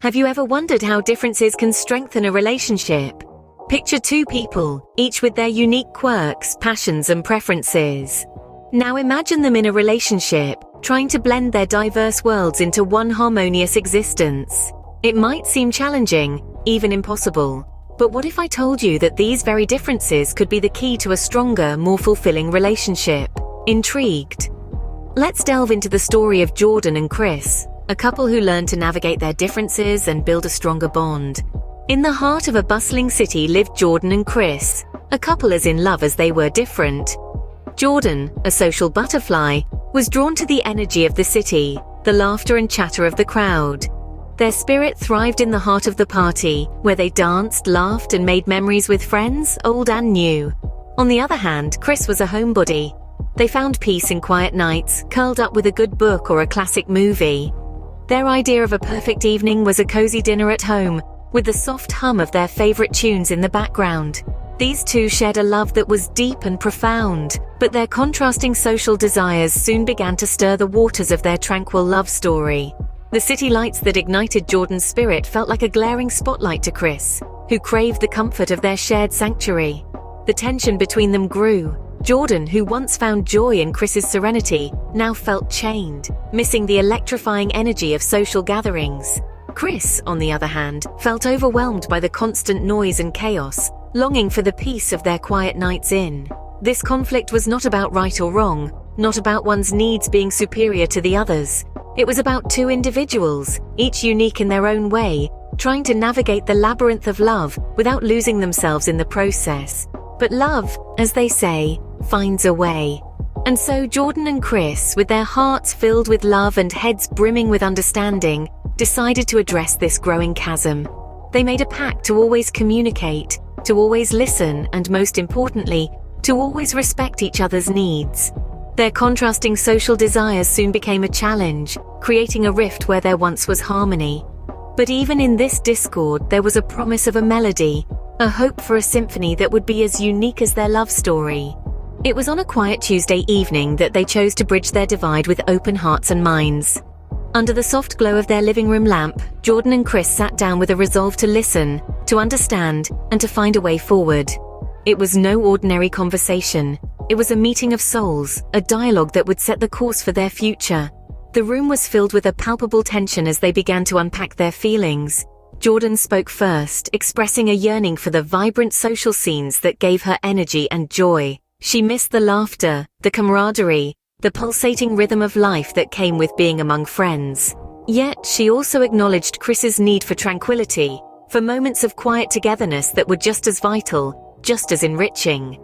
Have you ever wondered how differences can strengthen a relationship? Picture two people, each with their unique quirks, passions, and preferences. Now imagine them in a relationship, trying to blend their diverse worlds into one harmonious existence. It might seem challenging, even impossible. But what if I told you that these very differences could be the key to a stronger, more fulfilling relationship? Intrigued? Let's delve into the story of Jordan and Chris, a couple who learned to navigate their differences and build a stronger bond. In the heart of a bustling city lived Jordan and Chris, a couple as in love as they were different. Jordan, a social butterfly, was drawn to the energy of the city, the laughter and chatter of the crowd. Their spirit thrived in the heart of the party, where they danced, laughed, and made memories with friends, old and new. On the other hand, Chris was a homebody. They found peace in quiet nights, curled up with a good book or a classic movie. Their idea of a perfect evening was a cozy dinner at home, with the soft hum of their favorite tunes in the background. These two shared a love that was deep and profound, but their contrasting social desires soon began to stir the waters of their tranquil love story. The city lights that ignited Jordan's spirit felt like a glaring spotlight to Chris, who craved the comfort of their shared sanctuary. The tension between them grew. Jordan, who once found joy in Chris's serenity, now felt chained, missing the electrifying energy of social gatherings. Chris, on the other hand, felt overwhelmed by the constant noise and chaos, longing for the peace of their quiet nights in. This conflict was not about right or wrong, not about one's needs being superior to the others. It was about two individuals, each unique in their own way, trying to navigate the labyrinth of love without losing themselves in the process. But love, as they say, finds a way. And so Jordan and Chris, with their hearts filled with love and heads brimming with understanding, decided to address this growing chasm. They made a pact to always communicate, to always listen, and most importantly, to always respect each other's needs. Their contrasting social desires soon became a challenge, creating a rift where there once was harmony. But even in this discord, there was a promise of a melody, a hope for a symphony that would be as unique as their love story. It was on a quiet Tuesday evening that they chose to bridge their divide with open hearts and minds. Under the soft glow of their living room lamp, Jordan and Chris sat down with a resolve to listen, to understand, and to find a way forward. It was no ordinary conversation. It was a meeting of souls, a dialogue that would set the course for their future. The room was filled with a palpable tension as they began to unpack their feelings. Jordan spoke first, expressing a yearning for the vibrant social scenes that gave her energy and joy. She missed the laughter, the camaraderie, the pulsating rhythm of life that came with being among friends. Yet she also acknowledged Chris's need for tranquility, for moments of quiet togetherness that were just as vital, just as enriching.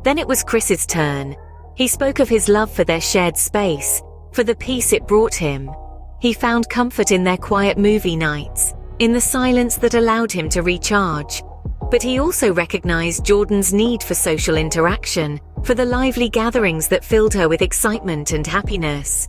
Then it was Chris's turn. He spoke of his love for their shared space, for the peace it brought him. He found comfort in their quiet movie nights, in the silence that allowed him to recharge. But he also recognized Jordan's need for social interaction, for the lively gatherings that filled her with excitement and happiness.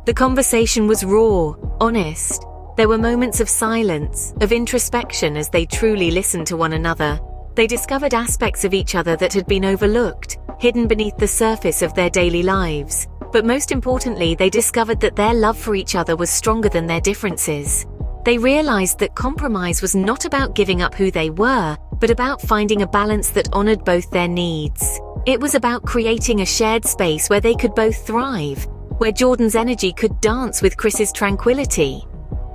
The conversation was raw, honest. There were moments of silence, of introspection as they truly listened to one another. They discovered aspects of each other that had been overlooked, hidden beneath the surface of their daily lives. But most importantly, they discovered that their love for each other was stronger than their differences. They realized that compromise was not about giving up who they were, but about finding a balance that honored both their needs. It was about creating a shared space where they could both thrive, where Jordan's energy could dance with Chris's tranquility.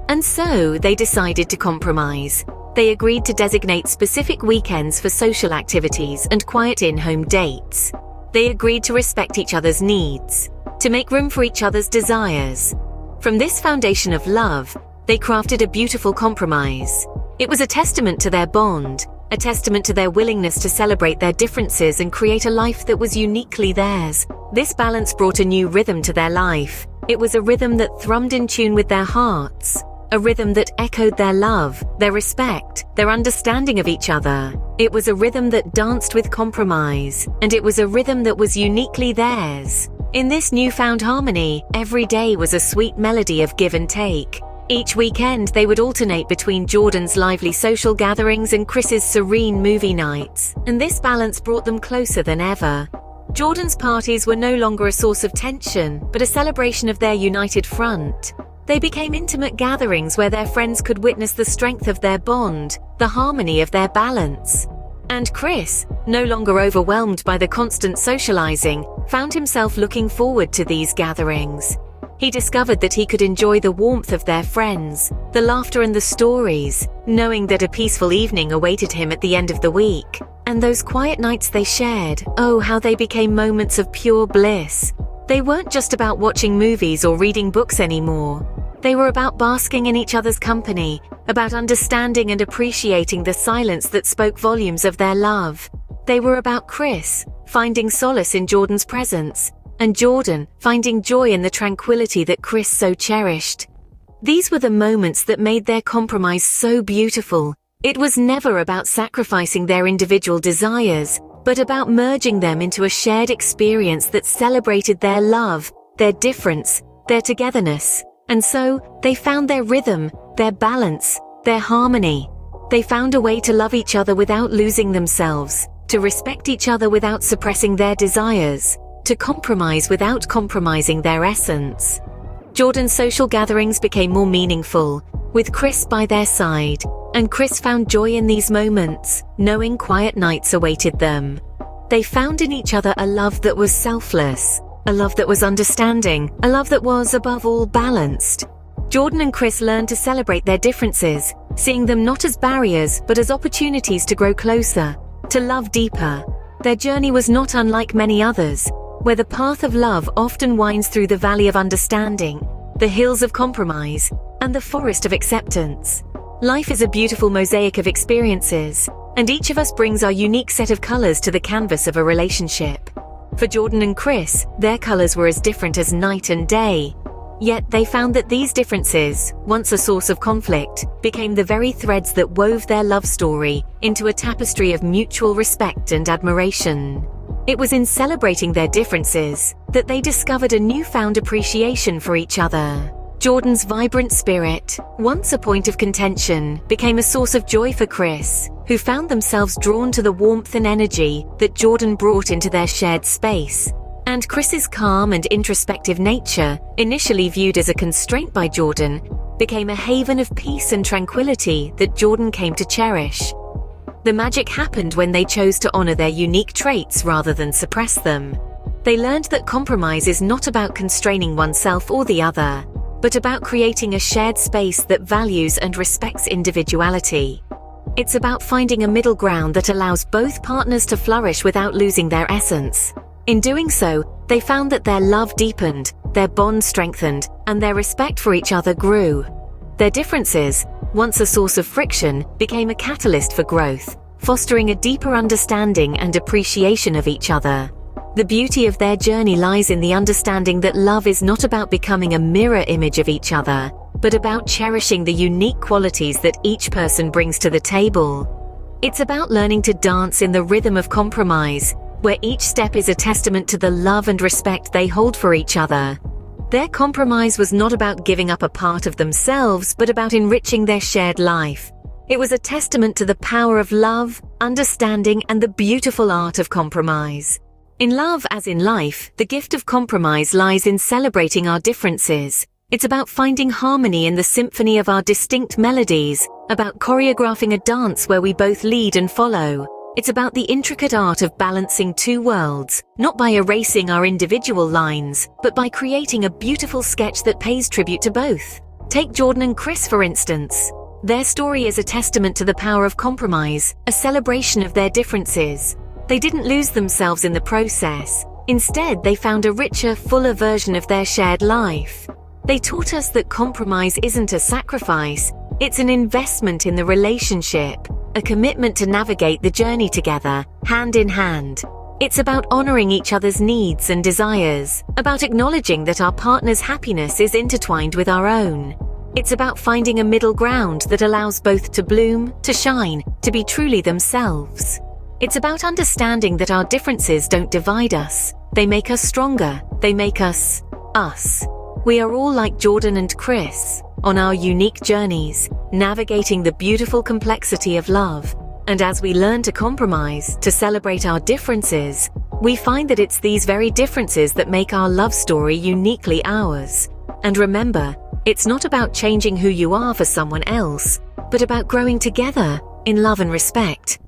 And so they decided to compromise. They agreed to designate specific weekends for social activities and quiet in-home dates. They agreed to respect each other's needs, to make room for each other's desires. From this foundation of love, they crafted a beautiful compromise. It was a testament to their bond, a testament to their willingness to celebrate their differences and create a life that was uniquely theirs. This balance brought a new rhythm to their life. It was a rhythm that thrummed in tune with their hearts, a rhythm that echoed their love, their respect, their understanding of each other. It was a rhythm that danced with compromise, and it was a rhythm that was uniquely theirs. In this newfound harmony, every day was a sweet melody of give and take. Each weekend, they would alternate between Jordan's lively social gatherings and Chris's serene movie nights, and this balance brought them closer than ever. Jordan's parties were no longer a source of tension, but a celebration of their united front. They became intimate gatherings where their friends could witness the strength of their bond, the harmony of their balance. And Chris, no longer overwhelmed by the constant socializing, found himself looking forward to these gatherings. He discovered that he could enjoy the warmth of their friends, the laughter and the stories, knowing that a peaceful evening awaited him at the end of the week. And those quiet nights they shared, oh, how they became moments of pure bliss. They weren't just about watching movies or reading books anymore. They were about basking in each other's company, about understanding and appreciating the silence that spoke volumes of their love. They were about Chris, finding solace in Jordan's presence, and Jordan finding joy in the tranquility that Chris so cherished. These were the moments that made their compromise so beautiful. It was never about sacrificing their individual desires, but about merging them into a shared experience that celebrated their love, their difference, their togetherness. And so, they found their rhythm, their balance, their harmony. They found a way to love each other without losing themselves, to respect each other without suppressing their desires, to compromise without compromising their essence. Jordan's social gatherings became more meaningful, with Chris by their side, and Chris found joy in these moments, knowing quiet nights awaited them. They found in each other a love that was selfless, a love that was understanding, a love that was, above all, balanced. Jordan and Chris learned to celebrate their differences, seeing them not as barriers but as opportunities to grow closer, to love deeper. Their journey was not unlike many others, where the path of love often winds through the valley of understanding, the hills of compromise, and the forest of acceptance. Life is a beautiful mosaic of experiences, and each of us brings our unique set of colors to the canvas of a relationship. For Jordan and Chris, their colors were as different as night and day. Yet they found that these differences, once a source of conflict, became the very threads that wove their love story into a tapestry of mutual respect and admiration. It was in celebrating their differences that they discovered a newfound appreciation for each other. Jordan's vibrant spirit, once a point of contention, became a source of joy for Chris, who found themselves drawn to the warmth and energy that Jordan brought into their shared space. And Chris's calm and introspective nature, initially viewed as a constraint by Jordan, became a haven of peace and tranquility that Jordan came to cherish. The magic happened when they chose to honor their unique traits rather than suppress them. They learned that compromise is not about constraining oneself or the other, but about creating a shared space that values and respects individuality. It's about finding a middle ground that allows both partners to flourish without losing their essence. In doing so, they found that their love deepened, their bond strengthened, and their respect for each other grew. Their differences, once a source of friction, became a catalyst for growth, fostering a deeper understanding and appreciation of each other. The beauty of their journey lies in the understanding that love is not about becoming a mirror image of each other, but about cherishing the unique qualities that each person brings to the table. It's about learning to dance in the rhythm of compromise, where each step is a testament to the love and respect they hold for each other. Their compromise was not about giving up a part of themselves, but about enriching their shared life. It was a testament to the power of love, understanding, and the beautiful art of compromise. In love, as in life, the gift of compromise lies in celebrating our differences. It's about finding harmony in the symphony of our distinct melodies, about choreographing a dance where we both lead and follow. It's about the intricate art of balancing two worlds, not by erasing our individual lines, but by creating a beautiful sketch that pays tribute to both. Take Jordan and Chris, for instance. Their story is a testament to the power of compromise, a celebration of their differences. They didn't lose themselves in the process. Instead, they found a richer, fuller version of their shared life. They taught us that compromise isn't a sacrifice, it's an investment in the relationship, a commitment to navigate the journey together, hand in hand. It's about honoring each other's needs and desires, about acknowledging that our partner's happiness is intertwined with our own. It's about finding a middle ground that allows both to bloom, to shine, to be truly themselves. It's about understanding that our differences don't divide us. They make us stronger. They make us, us. We are all like Jordan and Chris, on our unique journeys, navigating the beautiful complexity of love. And as we learn to compromise, to celebrate our differences, we find that it's these very differences that make our love story uniquely ours. And remember, It's not about changing who you are for someone else, but about growing together in love and respect.